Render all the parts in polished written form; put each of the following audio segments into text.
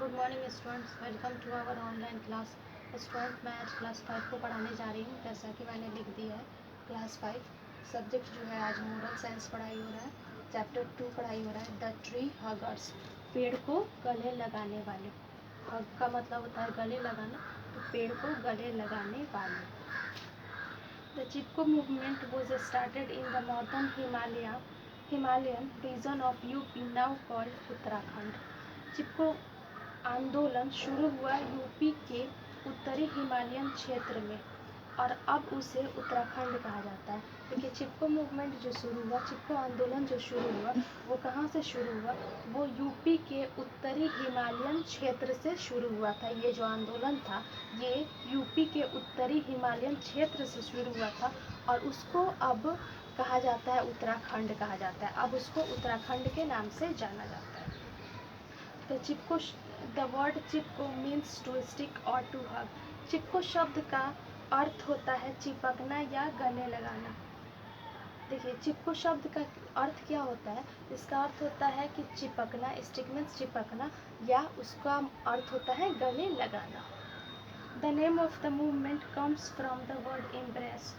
Good morning students, welcome to our online class. Student मैं आज class 5 को पढ़ाने जा रही हूँ। जैसा कि मैंने लिख दिया है क्लास 5 सब्जेक्ट जो है, आज मोरल साइंस पढ़ाई हो रहा है। चैप्टर 2 पढ़ाई हो रहा है, द ट्री हगर्स, पेड़ को गले लगाने वाले। हग का मतलब होता है गले लगाना, तो पेड़ को गले लगाने वाले। The Chipko movement was started in the northern Himalayan region of UP, now called Uttarakhand. Chipko आंदोलन शुरू हुआ यूपी के उत्तरी हिमालयन क्षेत्र में और अब उसे उत्तराखंड कहा जाता है। देखिए, चिपको मूवमेंट जो शुरू हुआ, चिपको आंदोलन जो शुरू हुआ, वो कहाँ से शुरू हुआ? वो यूपी के उत्तरी हिमालयन क्षेत्र से शुरू हुआ था। ये जो आंदोलन था, ये यूपी के उत्तरी हिमालयन क्षेत्र से शुरू हुआ था और उसको अब कहा जाता है उत्तराखंड कहा जाता है। अब उसको उत्तराखंड के नाम से जाना जाता है। तो Chipko, the word Chipko means to stick और टू हग। चिपको शब्द का अर्थ होता है चिपकना या गले लगाना। देखिए, चिपको शब्द का अर्थ क्या होता है? इसका अर्थ होता है कि चिपकना, स्टिक मीन्स चिपकना, या उसका अर्थ होता है गले लगाना। The name of the movement comes from the word embrace.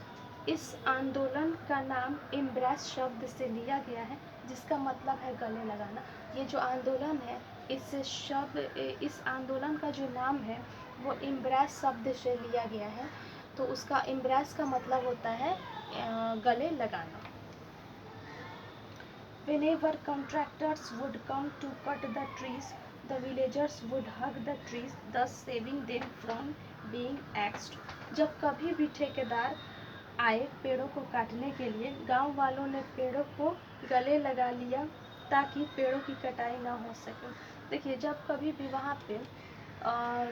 इस आंदोलन का नाम एम्ब्रेस शब्द से लिया गया है, जिसका मतलब है गले लगाना। ये जो आंदोलन है, इस आंदोलन का जो नाम है वो एम्ब्रेस शब्द से लिया गया है। तो उसका एम्ब्रेस का मतलब होता है गले लगाना। Whenever contractors would come to cut the trees, the villagers would hug the trees, thus saving them from being axed. जब कभी भी ठेकेदार आए पेड़ों को काटने के लिए, गांव वालों ने पेड़ों को गले लगा लिया ताकि पेड़ों की कटाई ना हो सके। देखिए, जब कभी भी वहाँ पे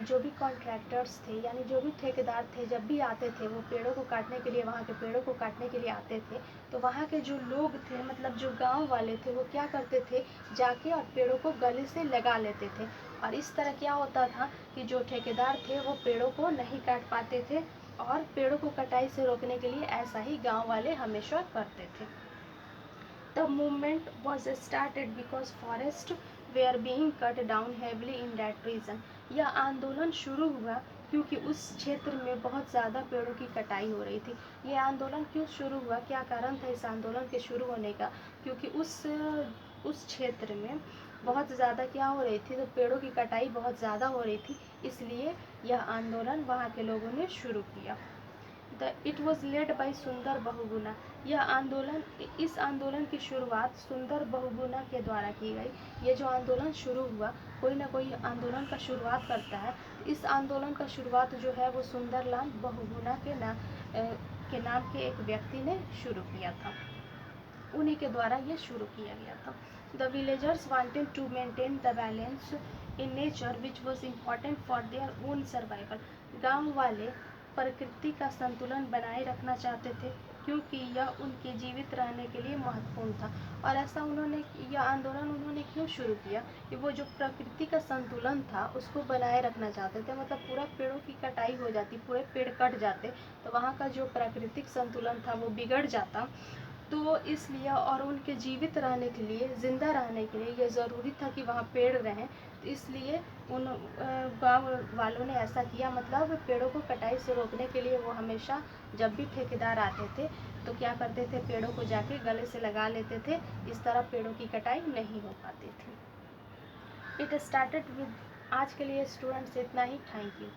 जो भी कॉन्ट्रैक्टर्स थे, यानी जो भी ठेकेदार थे, जब भी आते थे वो पेड़ों को काटने के लिए, वहाँ के पेड़ों को काटने के लिए आते थे, तो वहाँ के जो लोग थे, मतलब जो गांव वाले थे, वो क्या करते थे, जाके और पेड़ों को गले से लगा लेते थे। और इस तरह क्या होता था कि जो ठेकेदार थे वो पेड़ों को नहीं काट पाते थे और पेड़ों को कटाई से रोकने के लिए ऐसा ही गाँव वाले हमेशा करते थे। The movement was started because forests were being cut down heavily in that region. यह आंदोलन शुरू हुआ क्योंकि उस क्षेत्र में बहुत ज़्यादा पेड़ों की कटाई हो रही थी। ये आंदोलन क्यों शुरू हुआ, क्या कारण था इस आंदोलन के शुरू होने का? क्योंकि उस क्षेत्र में बहुत ज़्यादा क्या हो रही थी, तो पेड़ों की कटाई बहुत ज़्यादा हो रही थी, इसलिए यह आंदोलन वहाँ के लोगों ने शुरू किया। इट वॉज लेड बाई सुंदर बहुगुणा। इस आंदोलन की शुरुआत सुंदर बहुगुणा के द्वारा की गई। ये जो आंदोलन शुरू हुआ, कोई ना कोई आंदोलन का शुरुआत करता है। इस आंदोलन का शुरुआत जो है वो सुंदरलाल बहुगुणा के नाम के एक व्यक्ति ने शुरू किया था। उन्हीं के द्वारा ये शुरू किया गया था। The villagers wanted to maintain the balance in nature which was important for their own survival. गाँव वाले प्रकृति का संतुलन बनाए रखना चाहते थे क्योंकि यह उनके जीवित रहने के लिए महत्वपूर्ण था। और ऐसा यह आंदोलन उन्होंने क्यों शुरू किया कि वो जो प्रकृति का संतुलन था उसको बनाए रखना चाहते थे। मतलब पूरा पेड़ों की कटाई हो जाती, पूरे पेड़ कट जाते, तो वहाँ का जो प्राकृतिक संतुलन था वो बिगड़ जाता। तो इसलिए और उनके जीवित रहने के लिए, ज़िंदा रहने के लिए ये ज़रूरी था कि वहाँ पेड़ रहें। तो इसलिए उन गाँव वालों ने ऐसा किया। मतलब पेड़ों को कटाई से रोकने के लिए वो हमेशा जब भी ठेकेदार आते थे तो क्या करते थे, पेड़ों को जाके गले से लगा लेते थे। इस तरह पेड़ों की कटाई नहीं हो पाती थी। इट स्टार्टेड विद, आज के लिए स्टूडेंट्स इतना ही। Thank you.